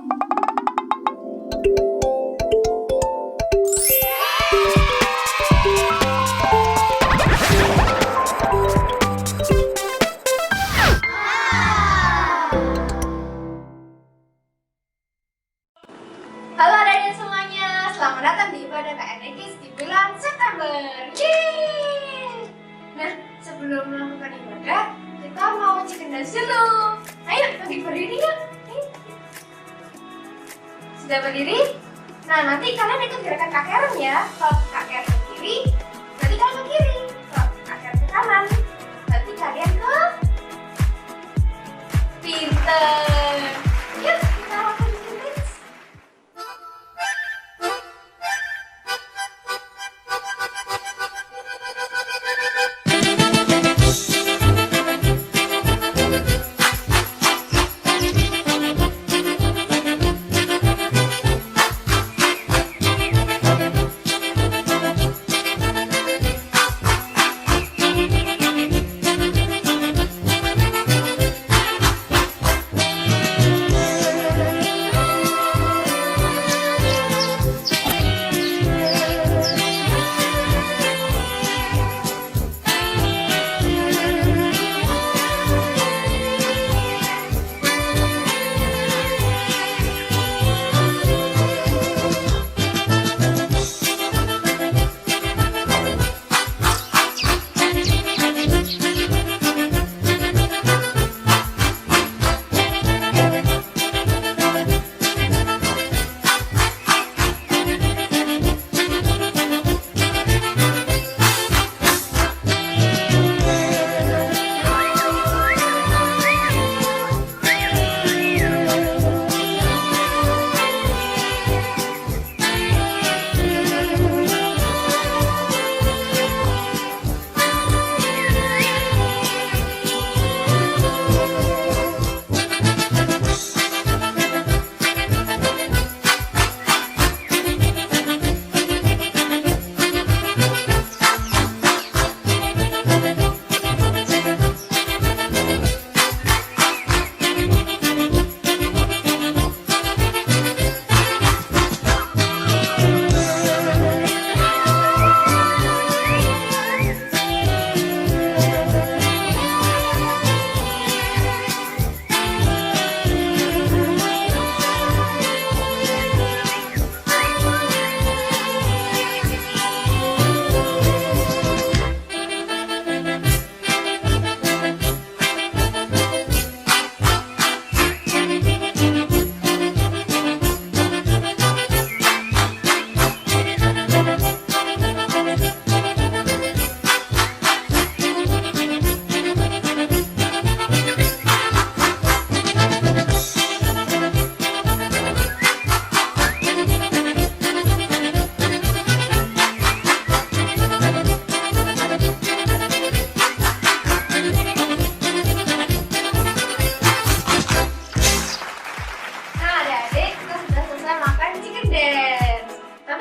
Halo adik-adik semuanya, selamat datang di ibadah KNI Kids di bulan September. Yeay! Nah, sebelum melakukan ibadah, kita mau chicken dance dulu. Ayo, lagi berdiri yuk. Sudah berdiri? Nah, nanti kalian ikut gerakan kakeran ya. Kalau kakeran ke kiri, nanti kalian ke kiri. Kalau kakeran ke kanan, nanti kalian ke pinter. Yuk, kita lakukan chicken dance.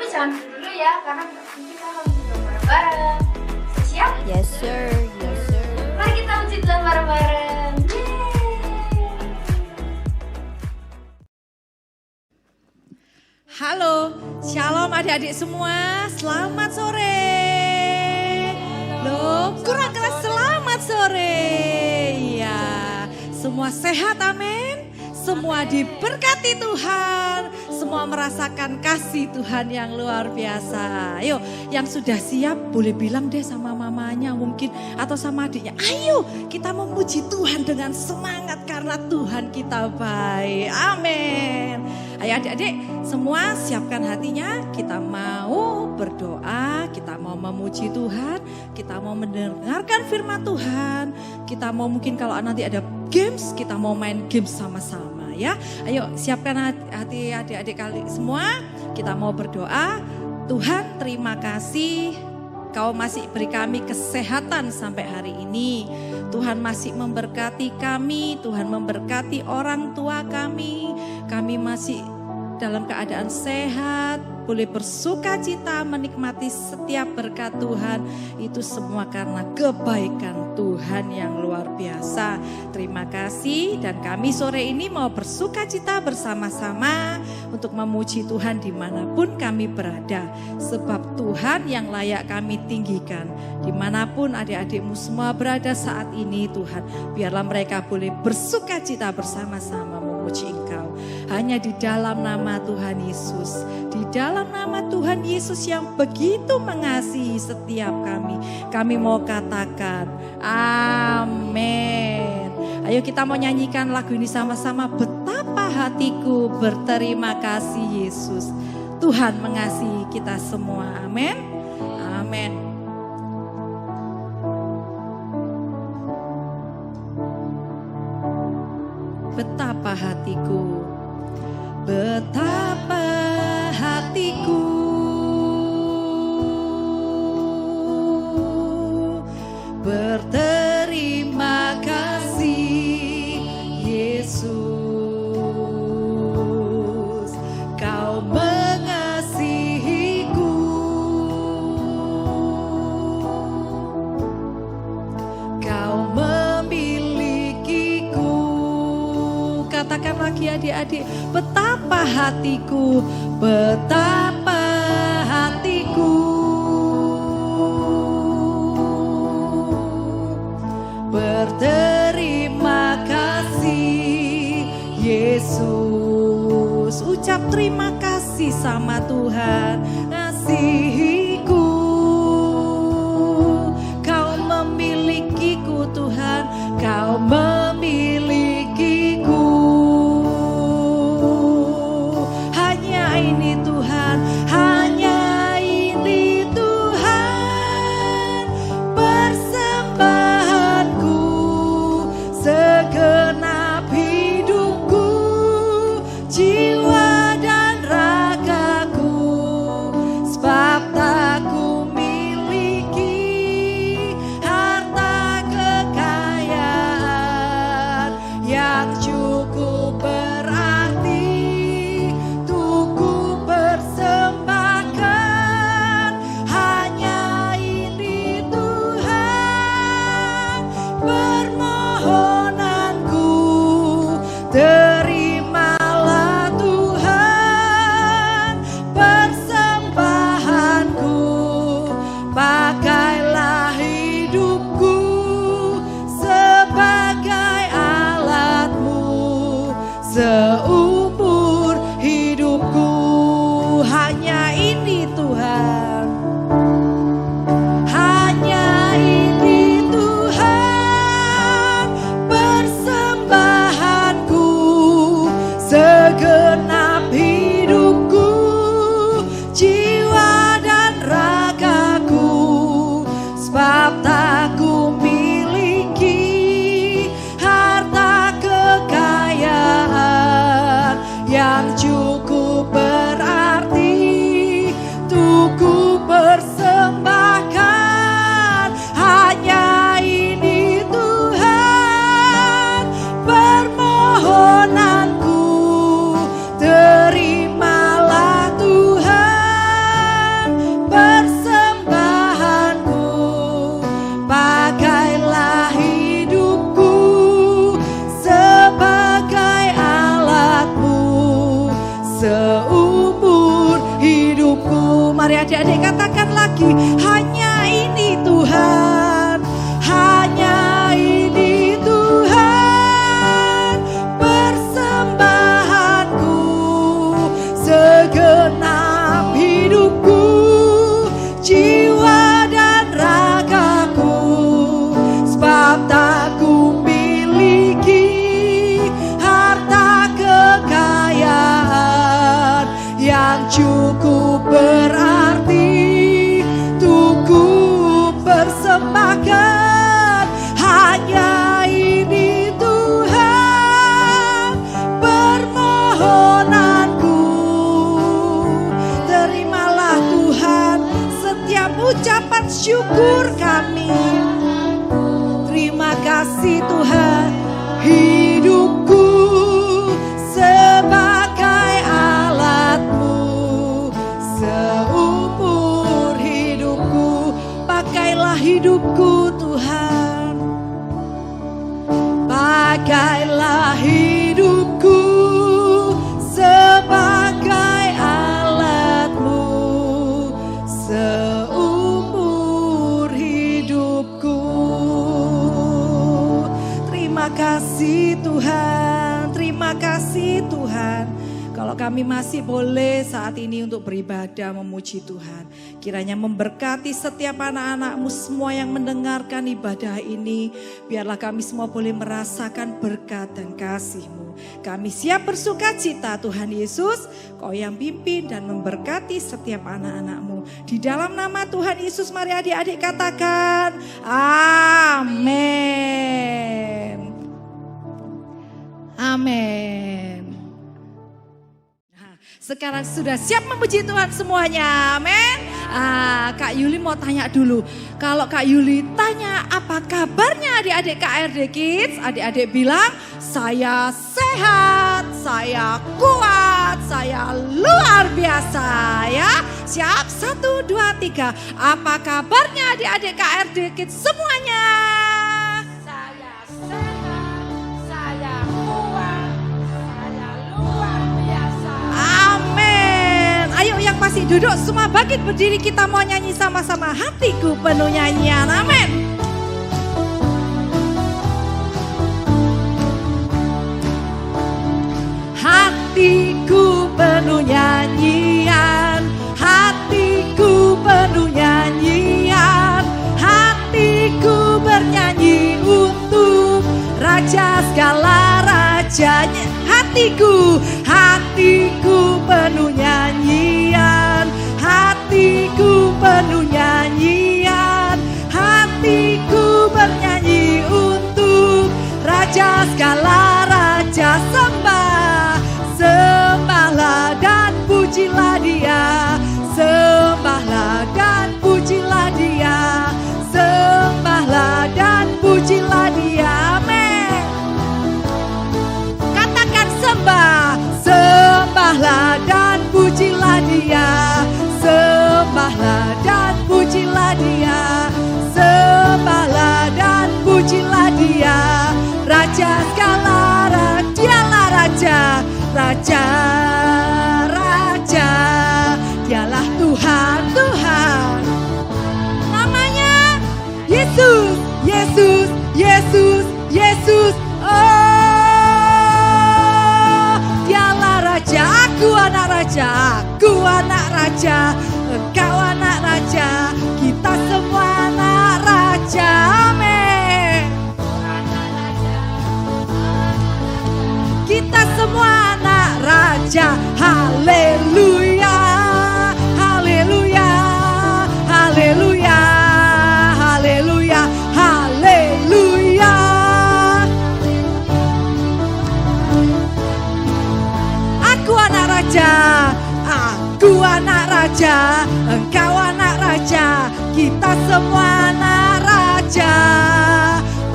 Jangan dulu ya, karena nanti kita harus berdoa bareng-bareng. Siap? Yes sir, yes sir. Mari kita uji Tuhan bareng-bareng. Halo, shalom adik-adik semua, selamat sore. Loh, kurang keras selamat sore. Ya, semua sehat, amin. Semua diberkati Tuhan, semua merasakan kasih Tuhan yang luar biasa. Ayo, yang sudah siap boleh bilang deh sama mamanya mungkin atau sama adiknya. Ayo, kita memuji Tuhan dengan semangat karena Tuhan kita baik. Amin. Ayo adik-adik, semua siapkan hatinya, kita mau berdoa, kita mau memuji Tuhan, kita mau mendengarkan firman Tuhan, kita mau mungkin kalau nanti ada games, kita mau main games sama-sama ya. Ayo siapkan hati adik-adik kali semua, kita mau berdoa. Tuhan terima kasih Kau masih beri kami kesehatan sampai hari ini. Tuhan masih memberkati kami, Tuhan memberkati orang tua kami. Kami masih dalam keadaan sehat, boleh bersuka cita menikmati setiap berkat Tuhan. Itu semua karena kebaikan Tuhan yang luar biasa. Terima kasih, dan kami sore ini mau bersuka cita bersama-sama untuk memuji Tuhan dimanapun kami berada. Sebab Tuhan yang layak kami tinggikan. Dimanapun adik-adikmu semua berada saat ini Tuhan, biarlah mereka boleh bersuka cita bersama-sama memuji Engkau. Hanya di dalam nama Tuhan Yesus, di dalam nama Tuhan Yesus yang begitu mengasihi setiap kami mau katakan amin. Ayo kita mau nyanyikan lagu ini sama-sama. Betapa hatiku berterima kasih Yesus. Tuhan mengasihi kita semua, amin. Amin. Betapa hatiku, betapa hatiku berterima kasih Yesus, Kau mengasihiku, Kau memilikiku. Katakan lagi adik-adik, betapa hatiku, betapa hatiku berterima kasih Yesus. Ucap terima kasih sama Tuhan. Kasihiku, Kau memilikiku Tuhan, Kau memilikiku. Hanya ini Tuhan, hanya ini Tuhan, persembahanku, segenap hidupku, jiwa dan ragaku, sebab tak ku miliki harta kekayaan yang cukup berarti untuk ku persembahkan. Hanya ini Tuhan, permohonanku, terimalah Tuhan persembahanku, pakailah hidupku sebagai alatmu seumur hidupku. Hanya ini Tuhan, hanya ini Tuhan, persembahanku, segenap hidupku, jiwa dan ragaku, sebab tak ku miliki harta kekayaan yang cukup berarti untuk ku persembahkan. Hanya ini Tuhan, permohonanku, terimalah Tuhan persembahanku, pakailah hidupku sebagai alatmu seumur hidupku. Mari adik-adik katakan lagi, hanya ini Tuhan, hanya ini Tuhan, persembahanku, segenap hidupku, jiwa dan ragaku, sebab tak ku miliki harta kekayaan yang cukup berarti untuk ku persembahkan. Hanya ini Tuhan, permohonanku, terimalah Tuhan setiap ucapan syukur kami. Terima kasih Tuhan, hidupku sebagai alat Tuhan. Kalau kami masih boleh saat ini untuk beribadah memuji Tuhan. Kiranya memberkati setiap anak-anak-Mu semua yang mendengarkan ibadah ini. Biarlah kami semua boleh merasakan berkat dan kasih-Mu. Kami siap bersuka cita Tuhan Yesus. Kau yang pimpin dan memberkati setiap anak-anak-Mu. Di dalam nama Tuhan Yesus mari adik-adik katakan amin. Amin. Sekarang sudah siap memuji Tuhan semuanya, amin. Kak Yuli mau tanya dulu, kalau Kak Yuli tanya apa kabarnya adik-adik KRD Kids, adik-adik bilang saya sehat, saya kuat, saya luar biasa ya. Siap, 1, 2, 3. Apa kabarnya adik-adik KRD Kids semuanya? Saya sehat, saya kuat, saya luar biasa. Amin. Ayo yang masih duduk semua bangkit berdiri, kita mau nyanyi sama-sama. Hatiku penuh nyanyian, amin. Hatiku penuh nyanyian, hatiku penuh nyanyian, hatiku bernyanyi untuk Raja segala rajanya. Hatiku penuh nyanyian, hatiku penuh nyanyian, hatiku bernyanyi untuk Raja segala raja. Sembahlah dan pujilah Dia, sembahlah dan pujilah Dia, sembahlah dan pujilah Dia, amin. Katakan sembahlah dan pujilah Dia, sembahlah dan pujilah Dia, sembahlah dan pujilah Dia. Raja segala Dialah Raja, Raja, Raja, Dialah Tuhan, Tuhan. Namanya Yesus, Yesus, Yesus, Yesus. Oh, Dialah Raja, aku anak Raja, aku anak Raja, engkau anak Raja, kita semua anak Raja, amin. Kita semua anak Raja, haleluya, haleluya, haleluya, haleluya, haleluya. Aku anak Raja, aku anak Raja, engkau anak Raja, kita semua anak Raja.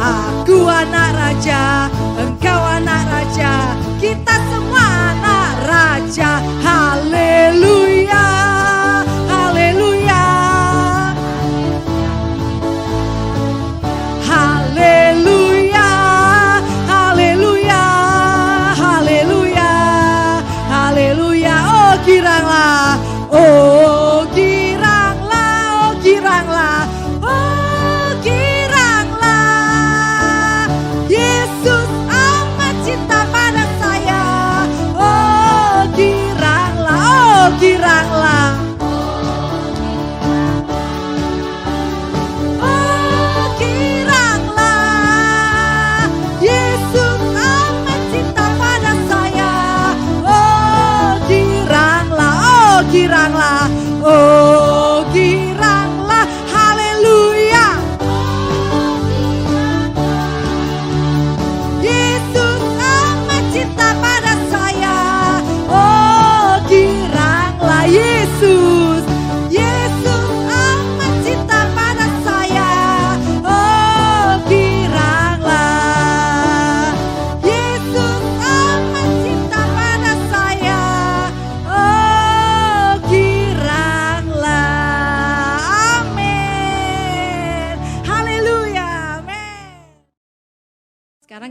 Aku anak Raja, engkau anak Raja, kita semua anak Raja. Haleluya, haleluya, haleluya, haleluya, haleluya, haleluya. Oh giranglah, oh giranglah, oh giranglah, oh giranglah. Yesus amat cinta pada saya. Oh giranglah, oh giranglah. Oh giranglah. Yesus amat cinta pada saya. Oh giranglah, oh giranglah.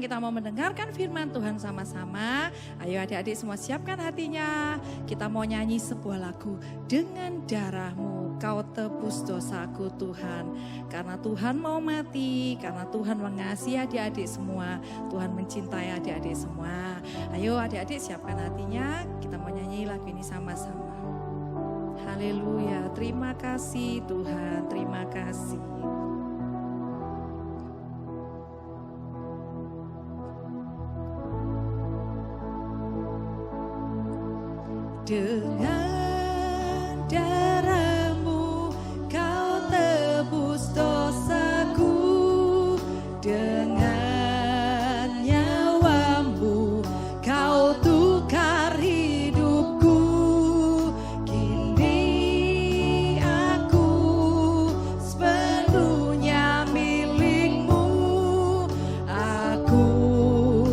sekarang kita mau mendengarkan firman Tuhan sama-sama. Ayo adik-adik semua siapkan hatinya. Kita mau nyanyi sebuah lagu. Dengan darah-Mu Kau tebus dosaku Tuhan. Karena Tuhan mau mati, karena Tuhan mengasihi adik-adik semua. Tuhan mencintai adik-adik semua. Ayo adik-adik siapkan hatinya. Kita mau nyanyi lagu ini sama-sama. Haleluya, terima kasih Tuhan, terima kasih. Dengan darah-Mu Kau tebus dosaku, dengan nyawa-Mu Kau tukar hidupku. Kini aku sepenuhnya milik-Mu. Akulah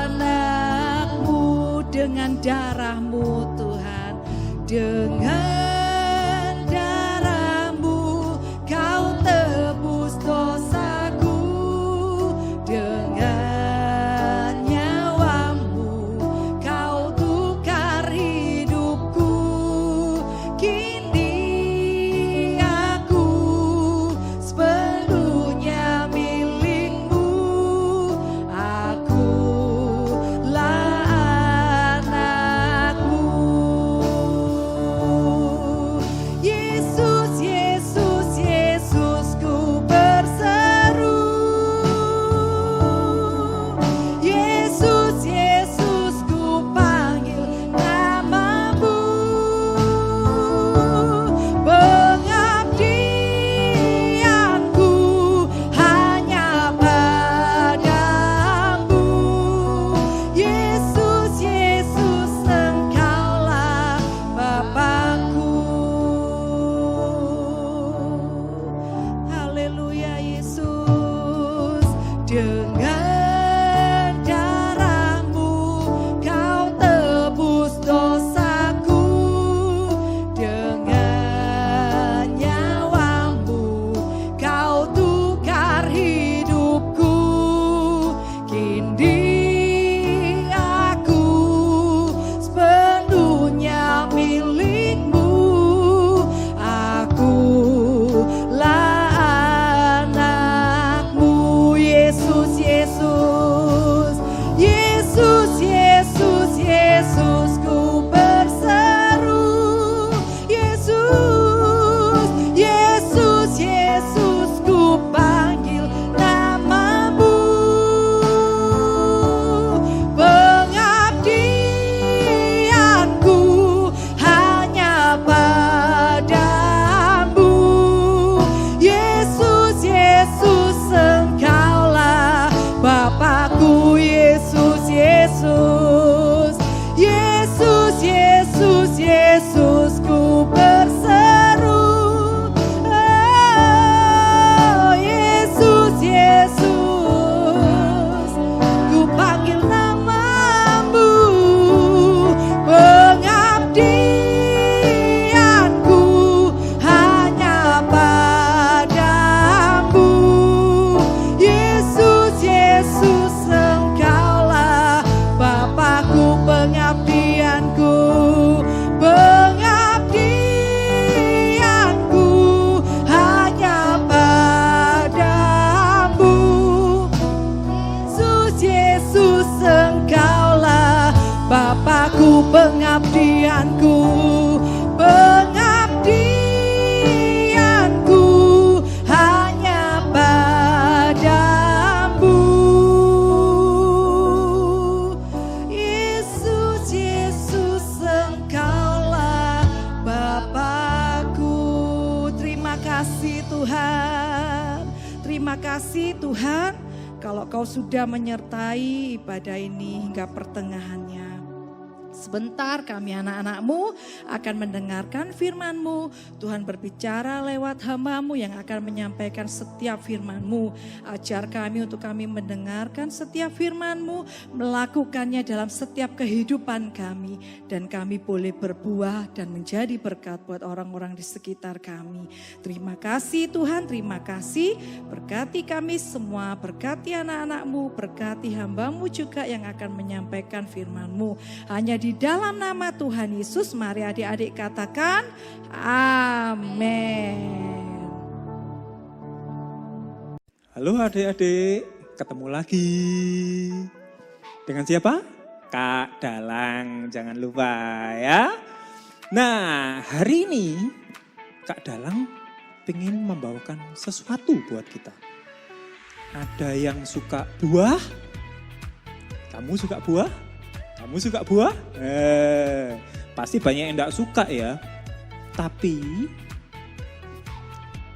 anak-Mu. Dengan darah-Mu Tuhan, dengan darah-Mu Kau tebus dosaku, dengan nyawa-Mu Kau tukar hidupku. Kini aku sepenuhnya milik-Mu. Akulah anak-Mu. Yesus, Yesus, Yesus, ku berseru. Yesus, Yesus, ku panggil nama-Mu. Pengabdianku hanya padamu. Yesus, Yesus, Engkaulah Bapakku. Haleluya Yesus. Dengan darah-Mu Kau tebus dosaku, dengan nyawa-Mu Kau tukar hidupku. Kini aku sepenuhnya milik-Mu. Akulah anak-Mu. Yesus, Yesus, Yesus, Yesus, Yesus, ku berseru. Yesus, Yesus, Yesus, ku panggil nama-Mu. Pengabdianku hanya padamu. Yesus, Yesus, Engkaulah Bapakku. Yesus, Yesus, Yesus, Yesus, Yesus, ku berseru. Oh, Yesus, Yesus, ku panggil nama-Mu. Pengabdianku hanya padamu. Yesus, Yesus, Engkaulah Bapakku. Pengabdianku, pengabdianku hanya padamu. Yesus, Yesus, Engkaulah Bapakku. Pengabdianku, pengabdianku hanya padamu. Yesus, Yesus, Engkaulah Bapakku. Terima kasih Tuhan. Terima kasih Tuhan. Kalau Kau sudah menyertai ibadah ini hingga pertengahannya. Sebentar kami anak-anak-Mu akan mendengarkan firman-Mu. Tuhan berbicara lewat hamba-Mu yang akan menyampaikan setiap firman-Mu. Ajar kami untuk kami mendengarkan setiap firman-Mu, melakukannya dalam setiap kehidupan kami. Dan kami boleh berbuah dan menjadi berkat buat orang-orang di sekitar kami. Terima kasih Tuhan, terima kasih. Berkati kami semua, berkati anak-anak-Mu, berkati hamba-Mu juga yang akan menyampaikan firman-Mu. Hanya di dalam nama Tuhan Yesus, mari adik-adik katakan amin. Halo adik-adik, ketemu lagi. Dengan siapa? Kak Dalang, jangan lupa ya. Nah, hari ini Kak Dalang pengen membawakan sesuatu buat kita. Ada yang suka buah? Kamu suka buah? Kamu suka buah? Pasti banyak yang enggak suka ya. Tapi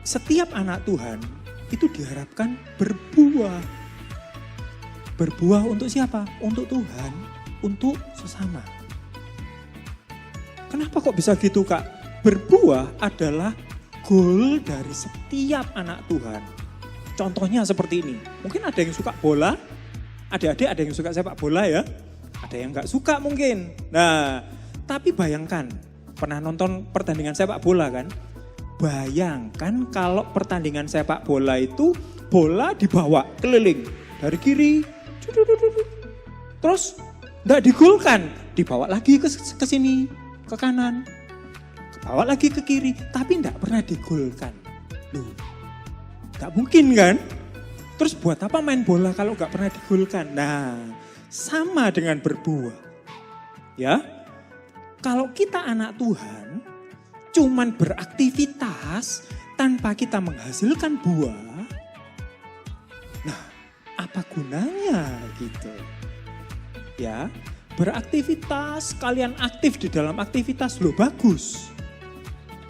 setiap anak Tuhan itu diharapkan berbuah. Berbuah untuk siapa? Untuk Tuhan, untuk sesama. Kenapa kok bisa gitu Kak? Berbuah adalah goal dari setiap anak Tuhan. Contohnya seperti ini. Mungkin ada yang suka bola, adik-adik ada yang suka sepak bola ya. Ada yang gak suka mungkin. Nah, tapi bayangkan, pernah nonton pertandingan sepak bola kan? Bayangkan kalau pertandingan sepak bola itu bola dibawa keliling dari kiri, terus gak digolkan, dibawa lagi ke sini, ke kanan, bawa lagi ke kiri, tapi gak pernah digolkan. Loh, gak mungkin kan? Terus buat apa main bola kalau gak pernah digolkan? Nah, sama dengan berbuah. Ya, kalau kita anak Tuhan, cuman beraktivitas tanpa kita menghasilkan buah, nah apa gunanya gitu? Ya, beraktivitas, kalian aktif di dalam aktivitas, loh bagus.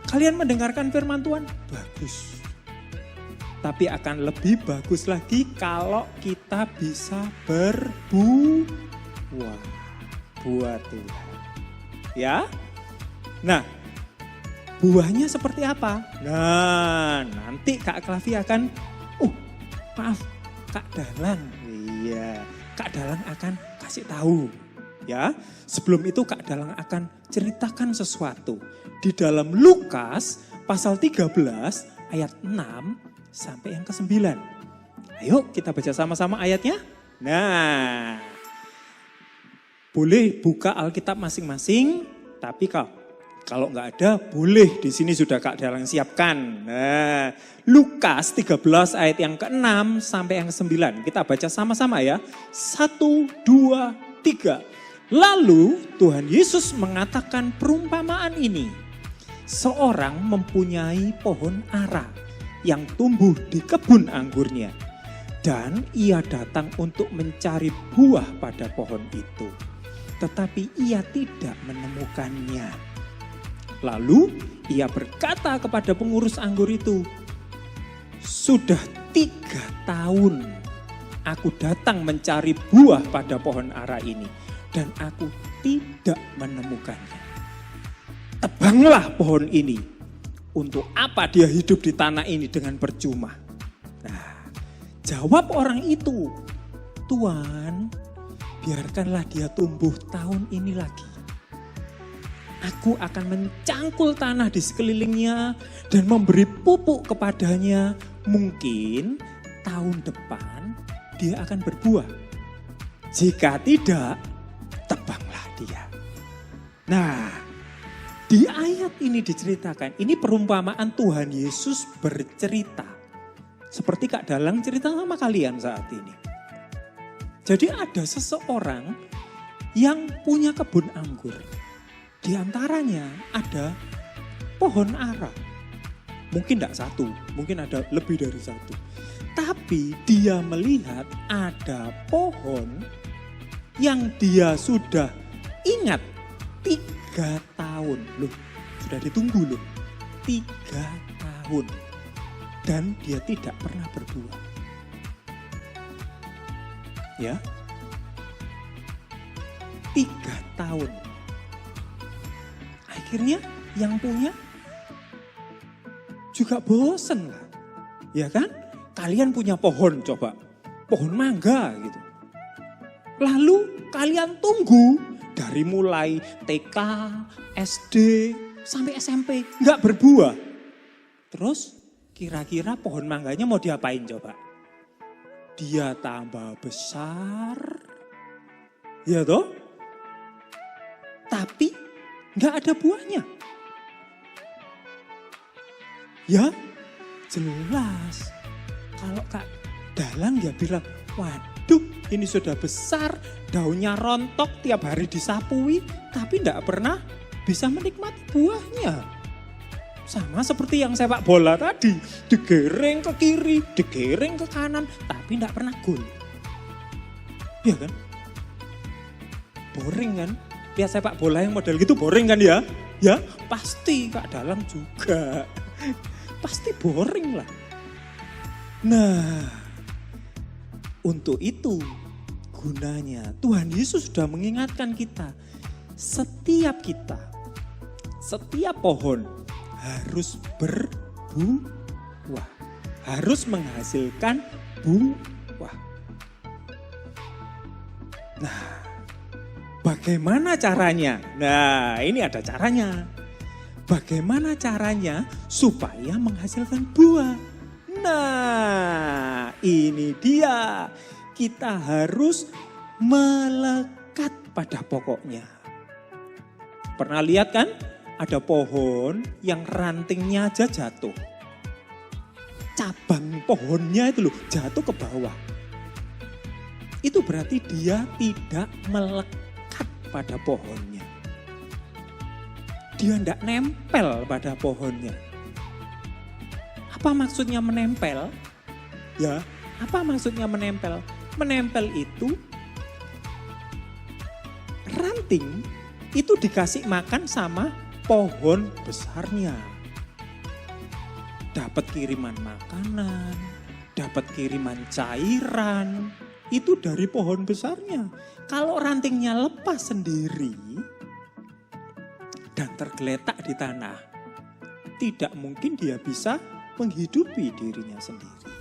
Kalian mendengarkan firman Tuhan, bagus. Tapi akan lebih bagus lagi kalau kita bisa berbuah buat Tuhan. Ya. Nah, buahnya seperti apa? Nah, nanti Kak Klavi akan maaf, Kak Dalang. Iya, Kak Dalang akan kasih tahu. Ya, sebelum itu Kak Dalang akan ceritakan sesuatu. Di dalam Lukas pasal 13 ayat 6 sampai yang ke-9. Ayo kita baca sama-sama ayatnya. Nah, boleh buka Alkitab masing-masing, tapi kalau nggak ada boleh di sini sudah Kak Dalang siapkan. Nah, Lukas 13 ayat yang ke-6 sampai yang ke-9. Kita baca sama-sama ya. 1, 2, 3. Lalu Tuhan Yesus mengatakan perumpamaan ini. Seorang mempunyai pohon ara yang tumbuh di kebun anggurnya. Dan ia datang untuk mencari buah pada pohon itu. Tetapi ia tidak menemukannya. Lalu ia berkata kepada pengurus anggur itu, "Sudah 3 tahun aku datang mencari buah pada pohon ara ini. Dan aku tidak menemukannya. Tebanglah pohon ini. Untuk apa dia hidup di tanah ini dengan percuma?" Nah, jawab orang itu, "Tuan, biarkanlah dia tumbuh tahun ini lagi. Aku akan mencangkul tanah di sekelilingnya dan memberi pupuk kepadanya. Mungkin tahun depan dia akan berbuah. Jika tidak, tebanglah dia." Nah, di ayat ini diceritakan, ini perumpamaan Tuhan Yesus bercerita. Seperti Kak Dalang cerita sama kalian saat ini. Jadi ada seseorang yang punya kebun anggur. Di antaranya ada pohon ara. Mungkin tidak satu, mungkin ada lebih dari satu. Tapi dia melihat ada pohon yang dia sudah ingat 3 tahun. Loh, sudah ditunggu loh. 3 tahun. Dan dia tidak pernah berbuah. Ya. 3 tahun. Akhirnya yang punya juga bosen lah. Ya kan? Kalian punya pohon coba. Pohon mangga gitu. Lalu kalian tunggu dari mulai TK, SD, sampai SMP. Nggak berbuah. Terus kira-kira pohon mangganya mau diapain coba? Dia tambah besar. Ya toh? Tapi nggak ada buahnya. Ya, jelas. Kalau Kak Dalang dia bilang, waduh ini sudah besar, daunnya rontok, tiap hari disapui, tapi tidak pernah bisa menikmati buahnya. Sama seperti yang sepak bola tadi, digereng ke kiri, digereng ke kanan, tapi tidak pernah gol. Iya kan? Boring kan? Lihat sepak bola yang model gitu boring kan ya? Ya pasti Kak Dalang juga. Pasti boring lah. Nah, untuk itu gunanya Tuhan Yesus sudah mengingatkan kita. Setiap pohon harus berbuah. Harus menghasilkan buah. Nah, bagaimana caranya? Nah, ini ada caranya. Bagaimana caranya supaya menghasilkan buah? Nah, ini dia. Kita harus melekat pada pokoknya. Pernah lihat kan? Ada pohon yang rantingnya aja jatuh. Cabang pohonnya itu loh jatuh ke bawah. Itu berarti dia tidak melekat pada pohonnya. Dia tidak nempel pada pohonnya. Apa maksudnya menempel? Ya, apa maksudnya menempel? Menempel itu ranting itu dikasih makan sama pohon besarnya. Dapat kiriman makanan, dapat kiriman cairan, itu dari pohon besarnya. Kalau rantingnya lepas sendiri dan tergeletak di tanah, tidak mungkin dia bisa menghidupi dirinya sendiri.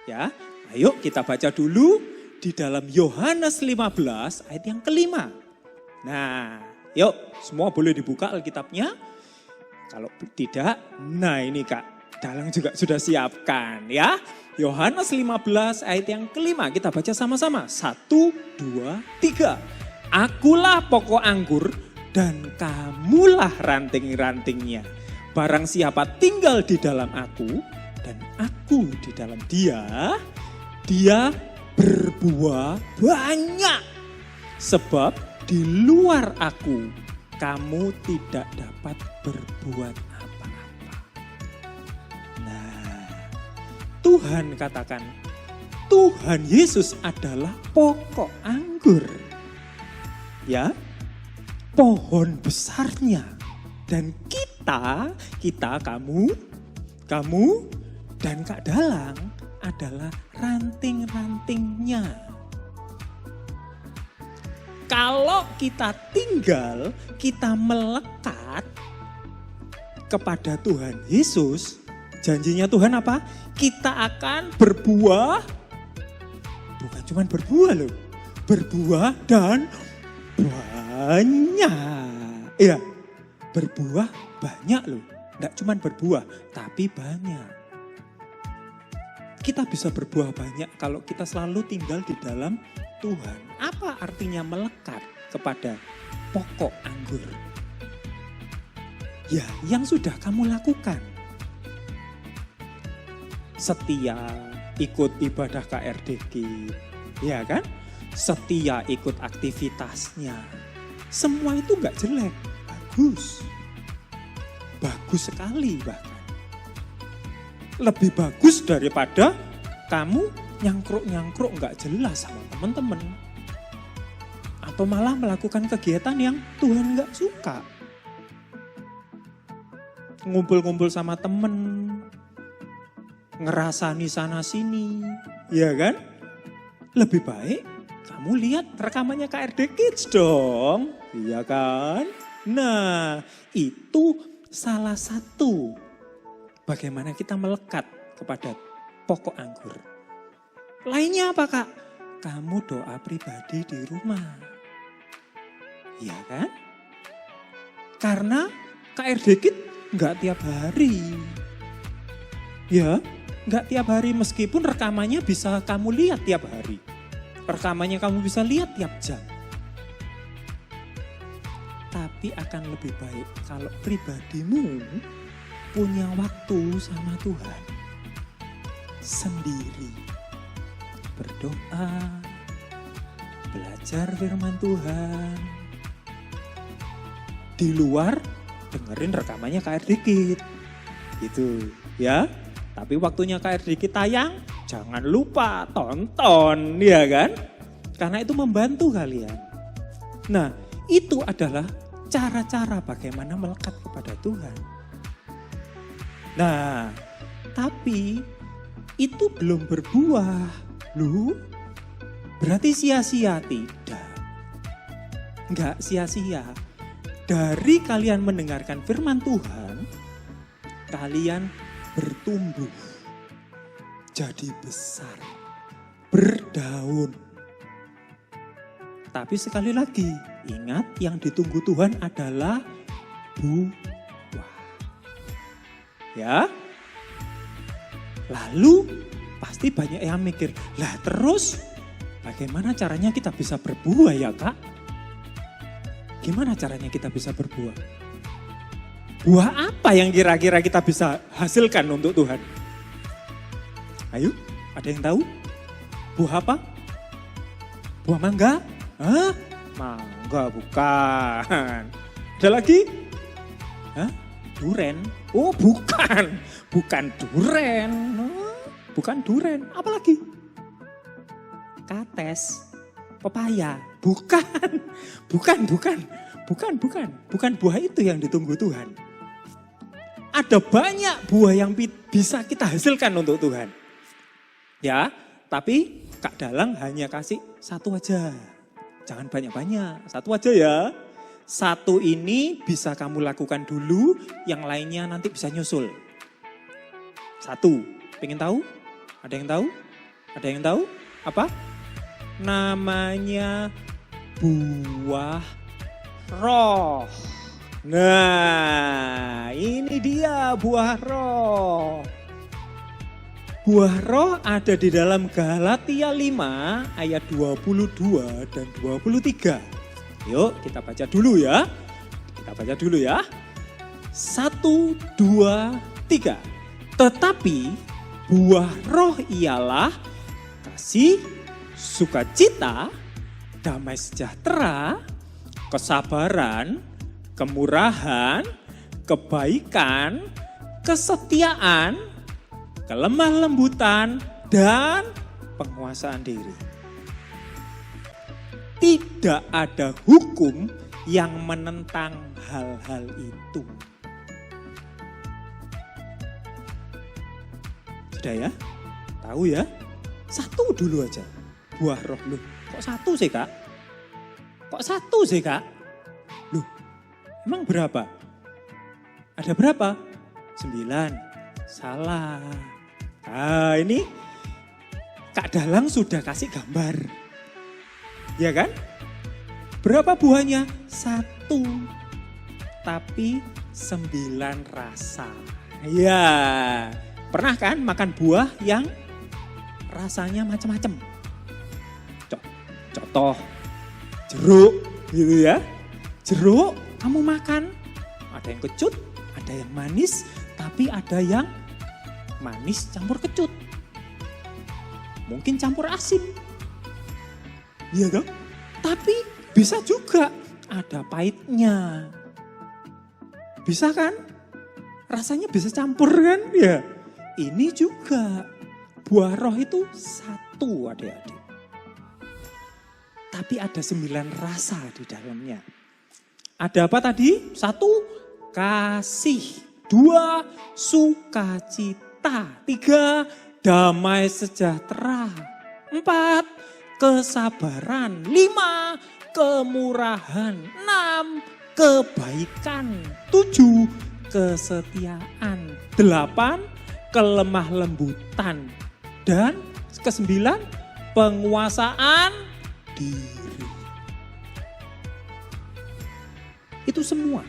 Ya, ayo kita baca dulu di dalam Yohanes 15 ayat yang kelima. Nah, yuk semua boleh dibuka Alkitabnya. Kalau tidak, nah ini Kak Dalang juga sudah siapkan ya. Yohanes 15 ayat yang kelima, kita baca sama-sama. 1, 2, 3. Akulah pokok anggur dan kamulah ranting-rantingnya. Barang siapa tinggal di dalam aku dan aku di dalam dia, dia berbuah banyak. Sebab di luar aku, kamu tidak dapat berbuat apa-apa. Nah, Tuhan katakan, Tuhan Yesus adalah pokok anggur. Ya, pohon besarnya. Dan kita, kamu dan Kak Dalang adalah ranting-rantingnya. Kalau kita tinggal, kita melekat kepada Tuhan Yesus, janjinya Tuhan apa? Kita akan berbuah, bukan cuma berbuah loh, berbuah dan banyak. Iya, berbuah banyak loh, tidak cuma berbuah, tapi banyak. Kita bisa berbuah banyak kalau kita selalu tinggal di dalam Tuhan. Apa artinya melekat kepada pokok anggur? Ya, yang sudah kamu lakukan. Setia ikut ibadah KRDG, ya kan? Setia ikut aktivitasnya. Semua itu gak jelek, bagus. Bagus sekali bahkan. Lebih bagus daripada kamu nyangkruk-nyangkruk gak jelas sama teman-teman. Atau malah melakukan kegiatan yang Tuhan gak suka. Ngumpul-ngumpul sama temen, ngerasani sana sini, ya kan? Lebih baik kamu lihat rekamannya KRD Kids dong, iya kan? Nah, itu salah satu bagaimana kita melekat kepada pokok anggur. Lainnya apa Kak? Kamu doa pribadi di rumah. Iya kan? Karena KRD Kid nggak tiap hari. Ya, nggak tiap hari meskipun rekamannya bisa kamu lihat tiap hari. Rekamannya kamu bisa lihat tiap jam. Tapi akan lebih baik kalau pribadimu punya waktu sama Tuhan. Sendiri. Berdoa. Belajar firman Tuhan. Di luar dengerin rekamannya KRD Kid. Gitu ya. Tapi waktunya KRD Kid tayang, jangan lupa tonton ya kan. Karena itu membantu kalian. Nah, itu adalah cara-cara bagaimana melekat kepada Tuhan. Nah, tapi itu belum berbuah. Loh, berarti sia-sia? Tidak. Enggak sia-sia. Dari kalian mendengarkan firman Tuhan, kalian bertumbuh, jadi besar, berdaun. Tapi sekali lagi, ingat yang ditunggu Tuhan adalah buah. Ya, lalu pasti banyak yang mikir, lah terus bagaimana caranya kita bisa berbuah ya Kak? Gimana caranya kita bisa berbuah? Buah apa yang kira-kira kita bisa hasilkan untuk Tuhan? Ayo, ada yang tahu? Buah apa? Buah mangga? Hah? Mangga bukan. Ada lagi? Hah? Duren? Oh bukan. Bukan duren. Bukan duren. Apa lagi? Kates. Pepaya. Bukan. Bukan buah itu yang ditunggu Tuhan. Ada banyak buah yang bisa kita hasilkan untuk Tuhan. Ya, tapi Kak Dalang hanya kasih satu aja. Jangan banyak-banyak, satu aja ya. Satu ini bisa kamu lakukan dulu, yang lainnya nanti bisa nyusul. Satu, pengen tahu? Ada yang tahu? Ada yang tahu? Apa? Namanya buah roh. Nah, ini dia buah roh. Buah roh ada di dalam Galatia 5 ayat 22 dan 23. Yuk kita baca dulu ya. Kita baca dulu ya. 1, 2, 3. Tetapi buah roh ialah kasih, sukacita, damai sejahtera, kesabaran, kemurahan, kebaikan, kesetiaan, kelemah lembutan, dan penguasaan diri. Tidak ada hukum yang menentang hal-hal itu. Sudah ya? Tahu ya? Satu dulu aja. Buah roh. Loh, kok satu sih Kak? Kok satu sih Kak? Loh, emang berapa? Ada berapa? 9. Salah. Nah ini Kak Dalang sudah kasih gambar. Ya kan? Berapa buahnya? 1. Tapi 9 rasa. Ya, pernah kan makan buah yang rasanya macam-macam? Contoh, jeruk gitu ya. Jeruk kamu makan, ada yang kecut, ada yang manis, tapi ada yang manis campur kecut. Mungkin campur asin. Iya kan? Tapi bisa juga ada pahitnya. Bisa kan? Rasanya bisa campur kan? Ya. Ini juga buah roh itu 1 adik-adik. Tapi ada 9 rasa di dalamnya. Ada apa tadi? 1, kasih. 2, sukacita. 3, damai sejahtera. 4, kesabaran. 5, kemurahan. 6, kebaikan. 7, kesetiaan. 8, kelemah lembutan. Dan ke-9, penguasaan diri. Itu semua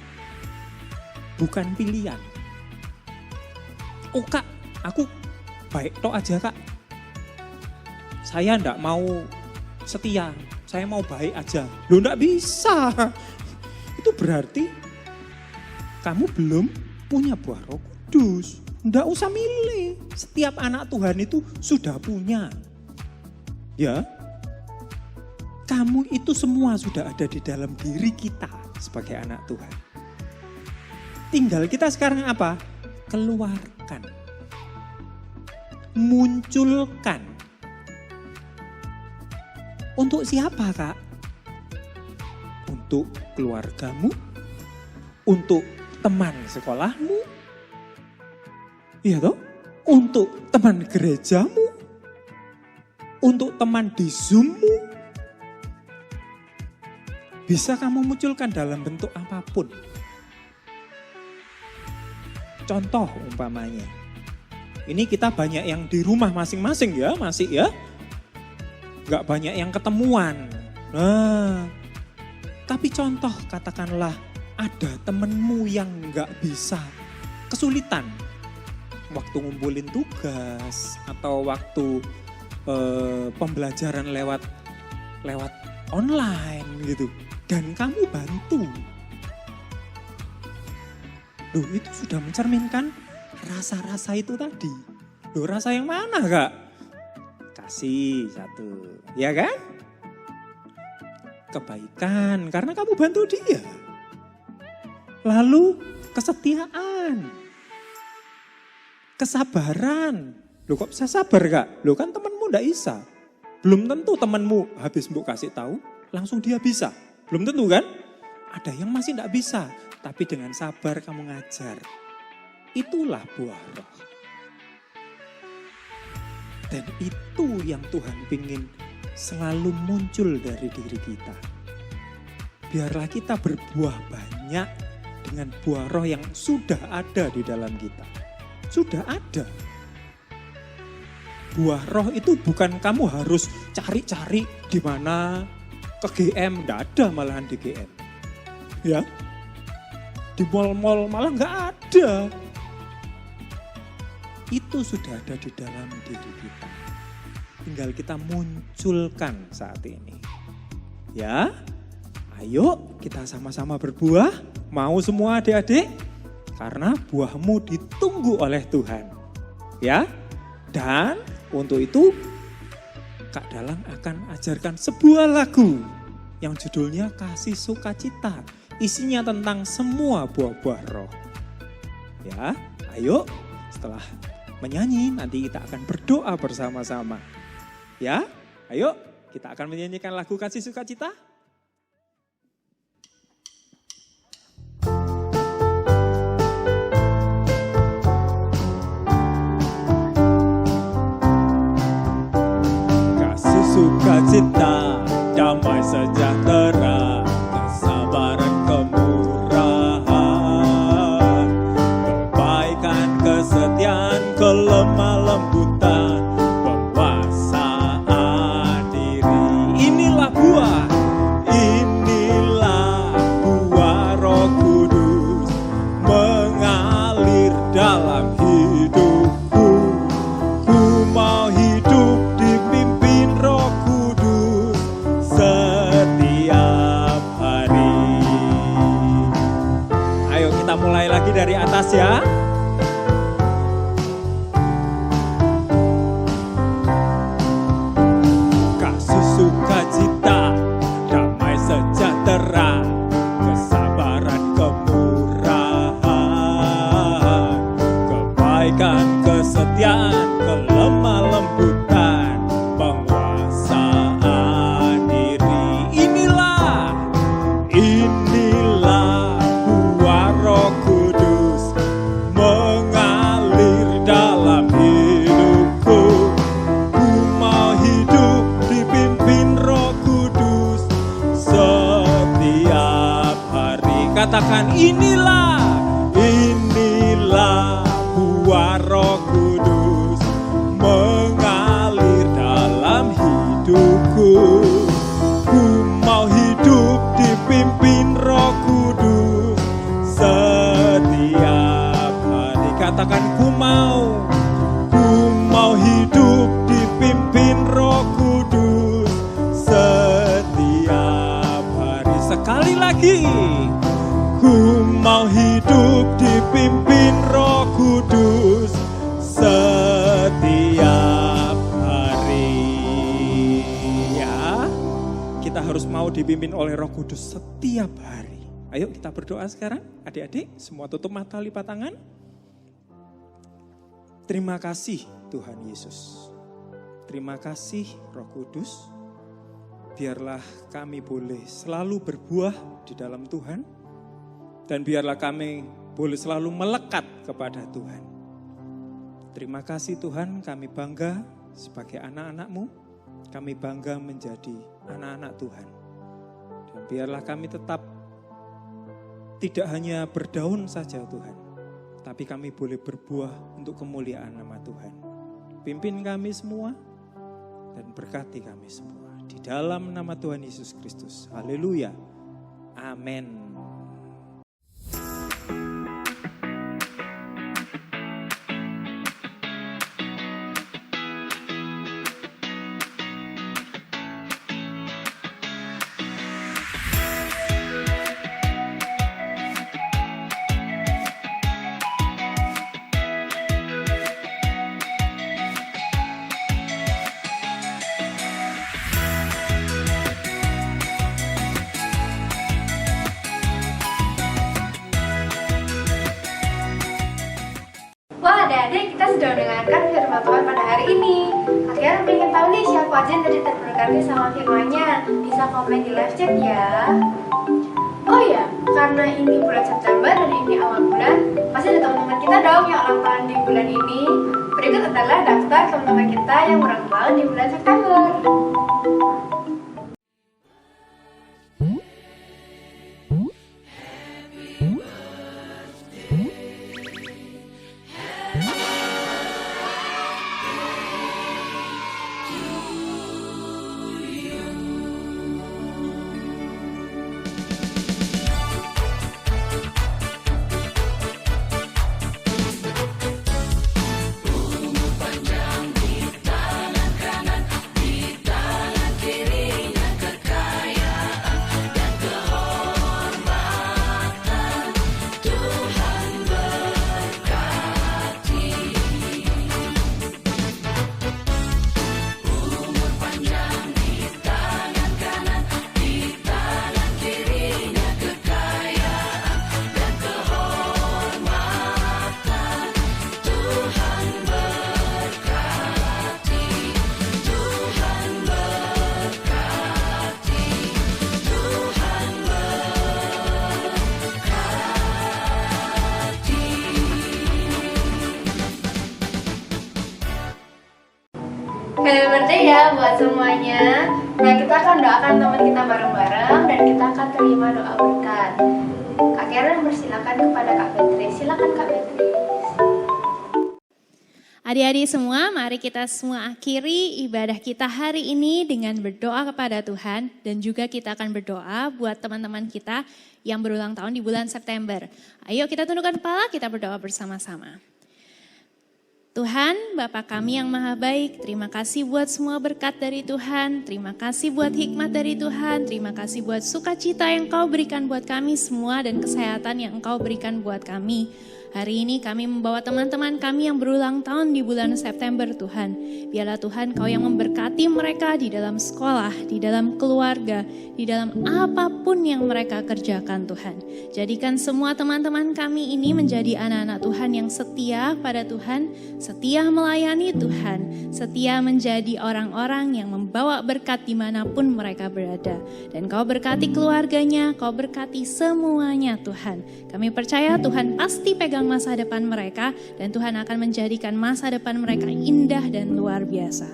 bukan pilihan. Oh Kak, aku baik tok aja Kak. Saya enggak mau setia, saya mau baik aja. Loh enggak bisa. Itu berarti kamu belum punya buah Roh Kudus. Enggak usah milih. Setiap anak Tuhan itu sudah punya. Ya. Kamu itu semua sudah ada di dalam diri kita sebagai anak Tuhan. Tinggal kita sekarang apa? Keluarkan. Munculkan. Untuk siapa Kak? Untuk keluargamu? Untuk teman sekolahmu? Iya toh? Untuk teman gerejamu? Untuk teman di Zoom-mu? Bisa kamu munculkan dalam bentuk apapun. Contoh umpamanya. Ini kita banyak yang di rumah masing-masing ya, masih ya. Gak banyak yang ketemuan. Nah, tapi contoh katakanlah ada temenmu yang gak bisa, kesulitan. Waktu ngumpulin tugas atau waktu pembelajaran lewat online gitu. Dan kamu bantu. Loh itu sudah mencerminkan rasa-rasa itu tadi. Loh rasa yang mana Kak? Kasih 1, ya kan? Kebaikan, karena kamu bantu dia. Lalu kesetiaan. Kesabaran. Loh kok bisa sabar Kak? Loh kan temanmu enggak bisa. Belum tentu temanmu habis mbok kasih tahu, langsung dia bisa. Belum tentu kan? Ada yang masih enggak bisa. Tapi dengan sabar kamu ngajar. Itulah buah roh. Dan itu yang Tuhan ingin selalu muncul dari diri kita. Biarlah kita berbuah banyak dengan buah roh yang sudah ada di dalam kita. Sudah ada. Buah roh itu bukan kamu harus cari-cari di mana ke GM, enggak ada malahan di GM. Ya. Di mall-mall malah enggak ada. Itu sudah ada di dalam diri kita. Tinggal kita munculkan saat ini. Ya, ayo kita sama-sama berbuah. Mau semua adik-adik? Karena buahmu ditunggu oleh Tuhan. Ya, dan untuk itu Kak Dalang akan ajarkan sebuah lagu yang judulnya Kasih Sukacita. Isinya tentang semua buah-buah roh. Ya, ayo setelah menyanyi nanti kita akan berdoa bersama-sama. Ya, ayo kita akan menyanyikan lagu Kasih Sukacita. Kasih sukacita, damai sejahtera, kesabaran kemurahan, kebaikan kesetiaan, kelemah lembutan, penguasaan diri. Inilah buah Roh Kudus mengalir dalam hidupku. Ku mau hidup dipimpin Roh Kudus setiap hari. Ayo kita mulai lagi dari atas ya. Sukacita, damai sejahtera, kesabaran kemurahan, kebaikan kesetiaan, kelemah lembutan, penguasaan diri. Inilah buah Roh Kudus Katakan inilah buah Roh Kudus mengalir dalam hidupku. Ku mau hidup dipimpin Roh Kudus setiap hari. Katakan ku mau hidup dipimpin Roh Kudus setiap hari. Sekali lagi, ku mau hidup dipimpin Roh Kudus setiap hari. Ya, kita harus mau dipimpin oleh Roh Kudus setiap hari. Ayo kita berdoa sekarang, adik-adik, semua tutup mata, lipat tangan. Terima kasih Tuhan Yesus. Terima kasih Roh Kudus. Biarlah kami boleh selalu berbuah di dalam Tuhan. Dan biarlah kami boleh selalu melekat kepada Tuhan. Terima kasih Tuhan, kami bangga sebagai anak-anak-Mu. Kami bangga menjadi anak-anak Tuhan. Dan biarlah kami tetap tidak hanya berdaun saja Tuhan, tapi kami boleh berbuah untuk kemuliaan nama Tuhan. Pimpin kami semua dan berkati kami semua. Di dalam nama Tuhan Yesus Kristus. Haleluya. Amin. Wah, adik-adik, kita sudah mendengarkan firman Tuhan pada hari ini. Kalian pengen tahu nih siapa aja yang tadi terberkati sama firman-Nya? Bisa komen di live chat ya. Oh ya, karena ini bulan September dan ini awal bulan, pasti ada teman-teman kita dong yang ulang tahun di bulan ini. Berikut adalah daftar teman-teman kita yang ulang tahun di bulan September. Happy birthday ya buat semuanya. Nah, kita akan doakan teman kita bareng-bareng dan kita akan terima doa berkat. Kak Karen bersilakan kepada Kak Beatrice. Silakan Kak Beatrice. Adik-adik semua, mari kita semua akhiri ibadah kita hari ini dengan berdoa kepada Tuhan. Dan juga kita akan berdoa buat teman-teman kita yang berulang tahun di bulan September. Ayo kita tundukkan kepala, kita berdoa bersama-sama. Tuhan, Bapa kami yang maha baik, terima kasih buat semua berkat dari Tuhan, terima kasih buat hikmat dari Tuhan, terima kasih buat sukacita yang Kau berikan buat kami semua dan kesehatan yang Engkau berikan buat kami. Hari ini kami membawa teman-teman kami yang berulang tahun di bulan September Tuhan. Biarlah Tuhan Kau yang memberkati mereka di dalam sekolah, di dalam keluarga, di dalam apapun yang mereka kerjakan Tuhan. Jadikan semua teman-teman kami ini menjadi anak-anak Tuhan yang setia pada Tuhan, setia melayani Tuhan, setia menjadi orang-orang yang membawa berkat dimanapun mereka berada. Dan Kau berkati keluarganya, Kau berkati semuanya Tuhan. Kami percaya Tuhan pasti pegang masa depan mereka dan Tuhan akan menjadikan masa depan mereka indah dan luar biasa.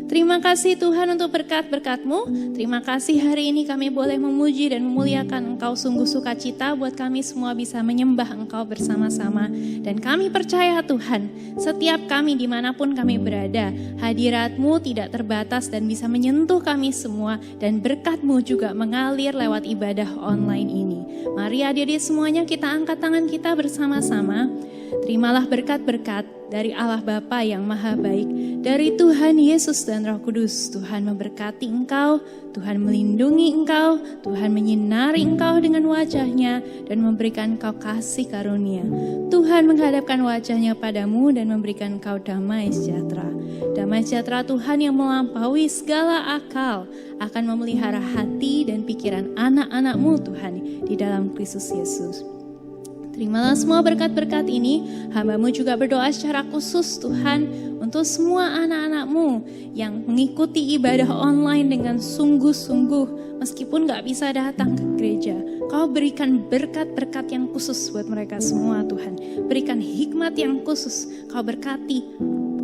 Terima kasih Tuhan untuk berkat-berkat-Mu. Terima kasih hari ini kami boleh memuji dan memuliakan Engkau, sungguh sukacita buat kami semua bisa menyembah Engkau bersama-sama. Dan kami percaya Tuhan, setiap kami dimanapun kami berada, hadirat-Mu tidak terbatas dan bisa menyentuh kami semua. Dan berkat-Mu juga mengalir lewat ibadah online ini. Mari adik-adik semuanya kita angkat tangan kita bersama-sama. Terimalah berkat-berkat dari Allah Bapa yang Maha Baik, dari Tuhan Yesus dan Roh Kudus. Tuhan memberkati engkau, Tuhan melindungi engkau, Tuhan menyinari engkau dengan wajahnya dan memberikan engkau kasih karunia. Tuhan menghadapkan wajahnya padamu dan memberikan engkau damai sejahtera. Damai sejahtera Tuhan yang melampaui segala akal akan memelihara hati dan pikiran anak-anak-Mu Tuhan di dalam Kristus Yesus. Terimalah semua berkat-berkat ini. Hamba-Mu juga berdoa secara khusus Tuhan untuk semua anak-anak-Mu yang mengikuti ibadah online dengan sungguh-sungguh meskipun gak bisa datang ke gereja. Kau berikan berkat-berkat yang khusus buat mereka semua Tuhan. Berikan hikmat yang khusus. Kau berkati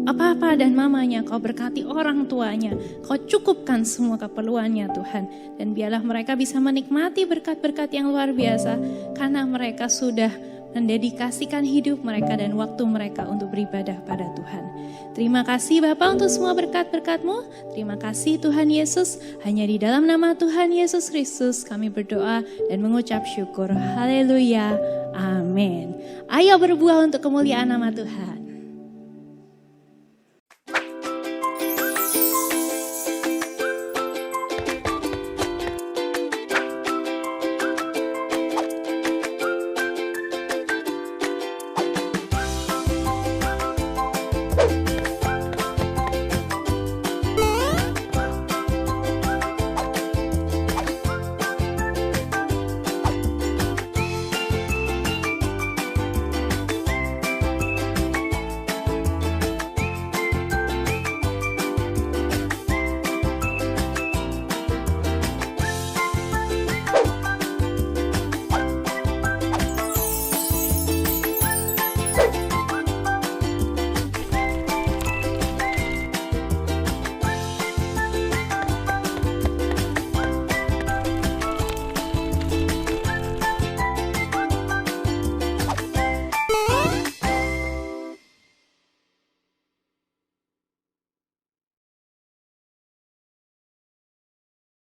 papa dan mamanya, Kau berkati orang tuanya, Kau cukupkan semua keperluannya Tuhan. Dan biarlah mereka bisa menikmati berkat-berkat yang luar biasa karena mereka sudah mendedikasikan hidup mereka dan waktu mereka untuk beribadah pada Tuhan. Terima kasih Bapa untuk semua berkat-berkat-Mu. Terima kasih Tuhan Yesus. Hanya di dalam nama Tuhan Yesus Kristus kami berdoa dan mengucap syukur. Haleluya. Amin. Ayo berbuah untuk kemuliaan nama Tuhan.